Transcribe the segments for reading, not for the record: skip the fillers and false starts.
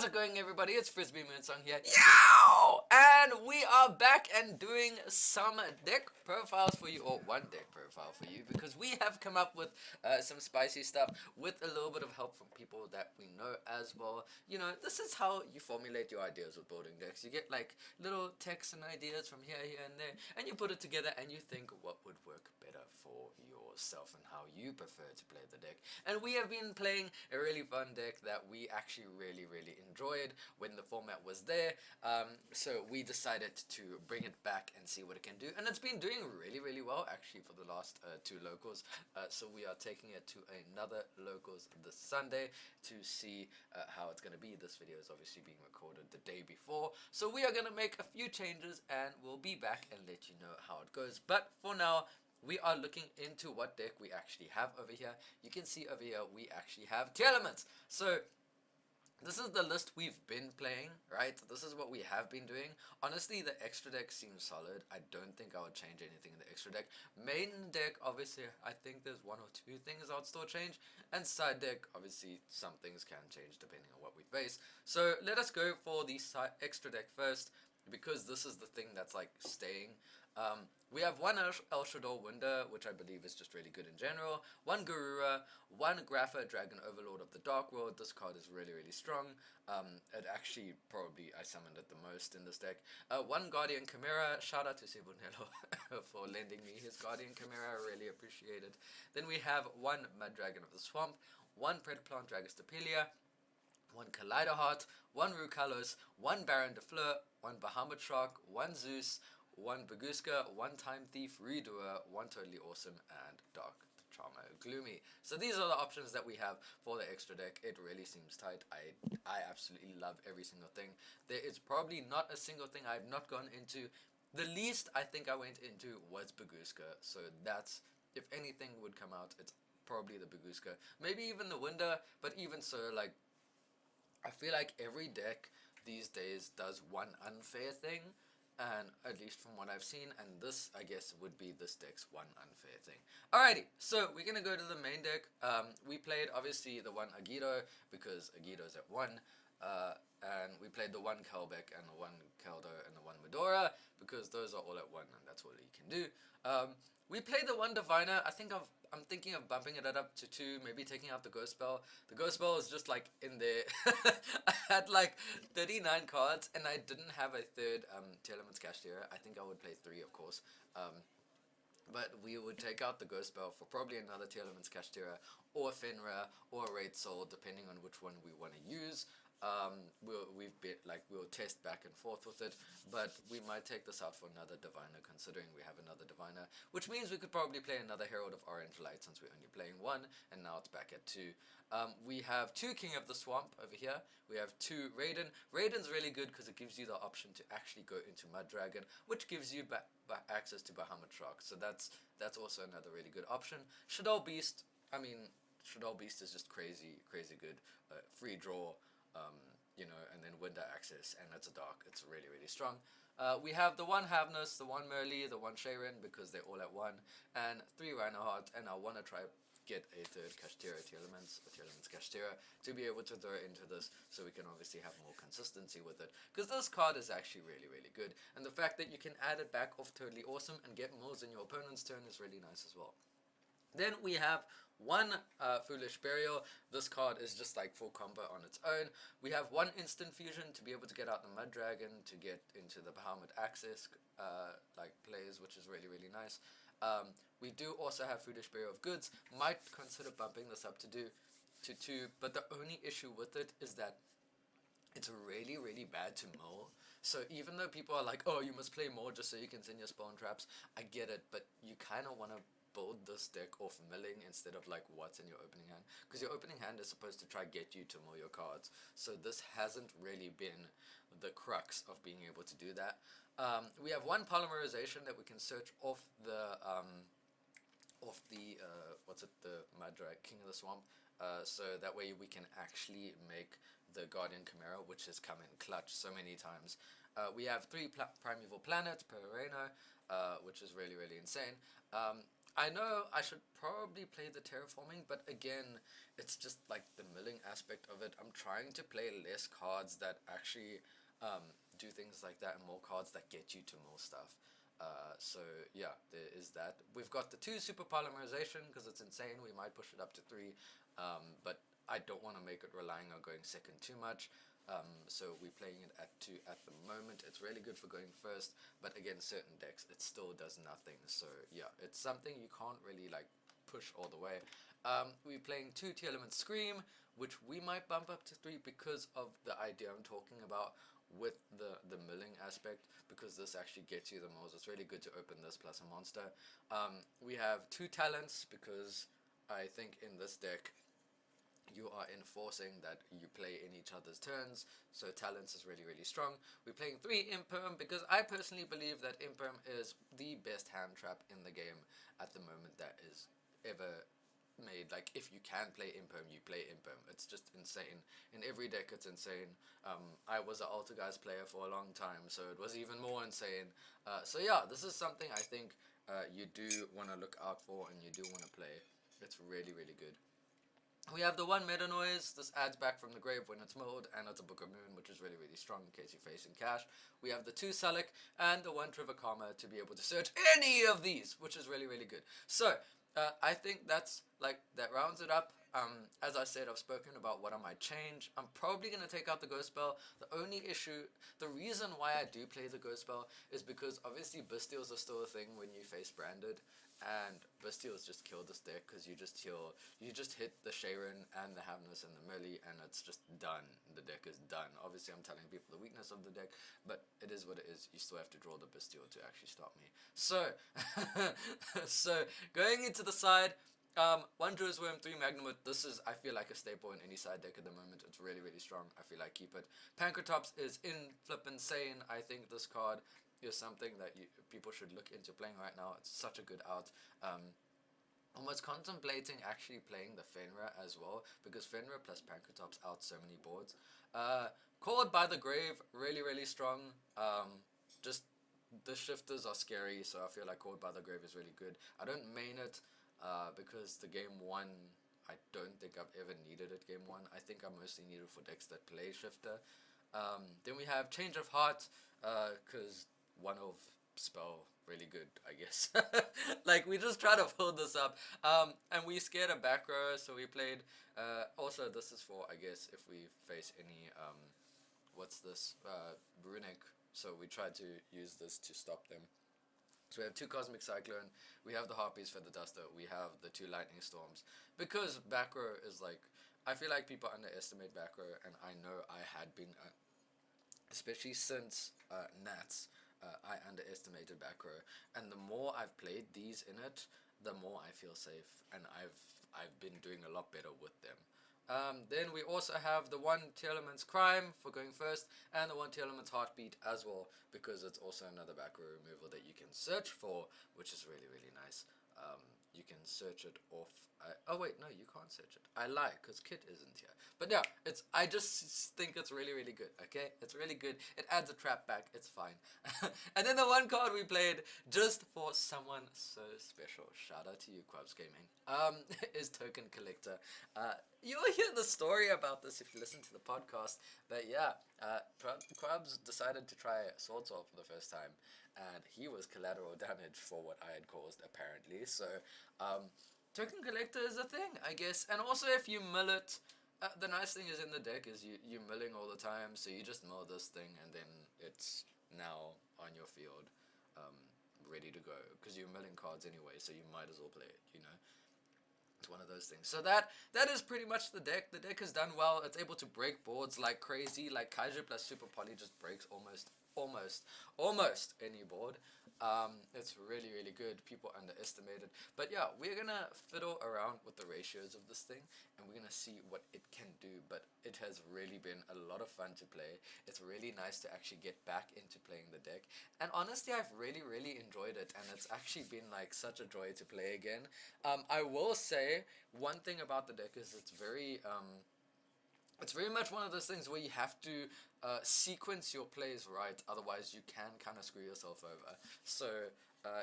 it going, everybody? It's Frisby Moonsong here. Yow! And we are back and doing some deck profiles for you, or one deck profile for you, because we have come up with some spicy stuff with a little bit of help from people that we know as well. You know, this is how you formulate your ideas with building decks. You get like little texts and ideas from here, and there, and you put it together and you think what would work better for yourself and how you prefer to play the deck. And we have been playing a really fun deck that we actually really enjoyed when the format was there, so we decided to bring it back and see what it can do, and it's been doing really well actually for the last two locals, so we are taking it to another locals this Sunday to see how it's going to be. This video is obviously being recorded the day before, so we are going to make a few changes and we'll be back and let you know how it goes. But for now, we are looking into what deck we actually have over here. You can see over here we actually have tier elements. So this is the list we've been playing, right? This is what we have been doing. Honestly, the extra deck seems solid. I don't think I would change anything in the extra deck. Main deck, obviously, I think there's one or two things I would still change. And side deck, obviously, some things can change depending on what we face. So let us go for the extra deck first, because this is the thing that's like staying. We have one El Shador Winder, which I believe is just really good in general, one Garura, one Grapha, Dragon Overlord of the Dark World. This card is really strong. It actually, probably, I summoned it the most in this deck. One Guardian Chimera, shout out to Sebunelo for lending me his Guardian Chimera, I really appreciate it. Then we have one Mud Dragon of the Swamp, one Predaplant Dragostapelia, one Kaleidoheart, one Rukalos, one Baron de Fleur, one Bahamut Shark, one Zeus, one Baguska, one Time Thief, Redoer, one Totally Awesome, and Dark Charmer Gloomy. So these are the options that we have for the extra deck. It really seems tight. I absolutely love every single thing. There is probably not a single thing I've not gone into. The least I think I went into was Baguska. So that's, if anything would come out, it's probably the Baguska. Maybe even the Winder, but even so, like, I feel like every deck these days does one unfair thing, and at least from what I've seen, and this, I guess, would be this deck's one unfair thing. Alrighty, so we're gonna go to the main deck. We played, obviously, the one Agido, because Agido's at 1, and we played the one Kelbeck, and the one Keldo, and the one Medora, because those are all at 1, and that's all you can do. We played the one Diviner. I'm thinking of bumping it up to 2, maybe taking out the Ghost Spell. The Ghost Spell is just like in there. I had like 39 cards, and I didn't have a third Tier Elements Cashier. I think I would play 3, of course. But we would take out the Ghost Spell for probably another Tier Elements Kashtira, or Fenrir, or Raid Soul, depending on which one we want to use. We'll test back and forth with it, but we might take this out for another Diviner, considering we have another Diviner, which means we could probably play another Herald of Orange Light, since we're only playing 1, and now it's back at 2. We have 2 King of the Swamp over here. We have 2 Raiden. Raiden's really good because it gives you the option to actually go into Mud Dragon, which gives you access to Bahamut Shark, so that's also another really good option. Shadow Beast, I mean, Shadow Beast is just crazy good. Free draw, you know, and then Winder access, and it's a dark. It's really strong. We have the one Havnus, the one Merly, the one Sharon, because they're all at 1, and 3 Rhinoheart, and I want to try get a third Kashtira Tier Elements, or Tier Elements Kashtira, to be able to throw into this, so we can obviously have more consistency with it, because this card is actually really good, and the fact that you can add it back off Totally Awesome and get more in your opponent's turn is really nice as well. Then we have one Foolish Burial. This card is just like full combo on its own. We have one Instant Fusion to be able to get out the Mud Dragon to get into the Bahamut Access plays, which is really nice. We do also have Foolish Burial of Goods. Might consider bumping this up to 2, but the only issue with it is that it's really bad to mill. So even though people are like, oh, you must play more just so you can send your spawn traps, I get it, but you kind of want to build this deck off milling instead of like what's in your opening hand, because your opening hand is supposed to try get you to mill your cards, so this hasn't really been the crux of being able to do that. We have one Polymerization that we can search off the the Madra King of the Swamp, so that way we can actually make the Guardian Chimera, which has come in clutch so many times. We have 3 Primeval Planets per arena, which is really insane. I know I should probably play the terraforming, but again, it's just like the milling aspect of it. I'm trying to play less cards that actually do things like that, and more cards that get you to more stuff. So yeah, there is that. We've got the 2 super polymerization because it's insane. We might push it up to 3, but I don't want to make it relying on going second too much. So we're playing it at 2 at the moment. It's really good for going first, but against certain decks, it still does nothing. So yeah, it's something you can't really like push all the way. We're playing 2 Tearlament Scream, which we might bump up to 3 because of the idea I'm talking about with the milling aspect, because this actually gets you the most. It's really good to open this plus a monster. We have 2 talents because I think in this deck you are enforcing that you play in each other's turns, so talents is really, really strong. We're playing 3 Imperm because I personally believe that Imperm is the best hand trap in the game at the moment that is ever made. Like, if you can play Imperm, you play Imperm. It's just insane. In every deck, it's insane. I was an Altergeist player for a long time, so it was even more insane. So yeah, this is something I think you do want to look out for and you do want to play. It's really, really good. We have the 1 Meta Noise. This adds back from the grave when it's milled, and it's a Book of Moon, which is really, really strong in case you're facing cash. We have the 2 Sulic and the 1 Trivikama to be able to search any of these, which is really, really good. So, I think that rounds it up. As I said, I've spoken about what I might change. I'm probably going to take out the Ghost Spell. The reason why I do play the Ghost Spell is because obviously Bastials are still a thing when you face Branded, and Bastials just kill this deck because you just hit the Sharon and the Hamness and the melee, and it's just done. The deck is done. Obviously, I'm telling people the weakness of the deck, but it is what it is. You still have to draw the Bastille to actually stop me. So, so going into the side, 1 Druid's Worm, 3 Magnamut. This is, I feel like, a staple in any side deck at the moment. It's really, really strong. I feel like keep it. Pancratops is flip insane. I think this card is something that people should look into playing right now. It's such a good out. Almost contemplating actually playing the Fenrir as well, because Fenrir plus Pancratops out so many boards. Called by the Grave, really, really strong. Just the shifters are scary, so I feel like Called by the Grave is really good. I don't main it because the game 1, I don't think I've ever needed it game 1. I think I mostly need it for decks that play shifter. Then we have Change of Heart, because 1 of spell really good, I guess. Like, we just try to pull this up, and we scared a back row, so we played. Also, this is for, I guess, if we face any what's this, runic, so we tried to use this to stop them. So we have 2 Cosmic Cyclone, we have the Harpies for the Duster, we have the 2 Lightning Storms. Because back row is like, I feel like people underestimate back row, and I know I had been, especially since Nats, I underestimated back row. And the more I've played these in it, the more I feel safe, and I've been doing a lot better with them. Then we also have the 1 Tearlament's Crime for going first, and the 1 Tearlament's Heartbeat as well, because it's also another back row removal that you can search for, which is really, really nice. You can search it off. Oh wait, no, you can't search it. I lie, because Kit isn't here. But yeah, I just think it's really, really good, okay? It's really good. It adds a trap back. It's fine. And then the 1 card we played, just for someone so special, shout out to you, Quabs Gaming, is Token Collector. You'll hear the story about this if you listen to the podcast. But yeah, Quabs decided to try Sword Sword for the first time, and he was collateral damage for what I had caused, apparently. So, Token Collector is a thing, I guess. And also, if you mill it, the nice thing is in the deck is you're milling all the time, so you just mill this thing, and then it's now on your field, ready to go. Because you're milling cards anyway, so you might as well play it, you know? It's one of those things. So that is pretty much the deck. The deck has done well. It's able to break boards like crazy. Like Kaiju plus Super Poly just breaks almost any board. It's really, really good. People underestimate it. But yeah, we're gonna fiddle around with the ratios of this thing, and we're gonna see what it can do. But it has really been a lot of fun to play. It's really nice to actually get back into playing the deck. And honestly, I've really, really enjoyed it, and it's actually been like such a joy to play again. I will say one thing about the deck is it's very much one of those things where you have to sequence your plays right, otherwise you can kind of screw yourself over. So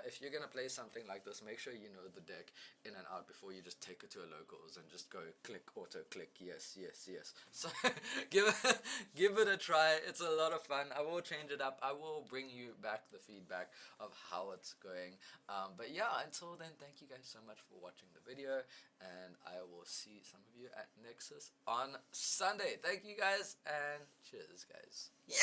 if you're gonna play something like this, make sure you know the deck in and out before you just take it to a locals and just go click, auto click, yes, yes, yes. So give it a try. It's a lot of fun. I will change it up. I will bring you back the feedback of how it's going. But yeah, until then, thank you guys so much for watching the video, and I will see some of you at Nexus on Sunday. Thank you guys, and cheers, guys. Yeah.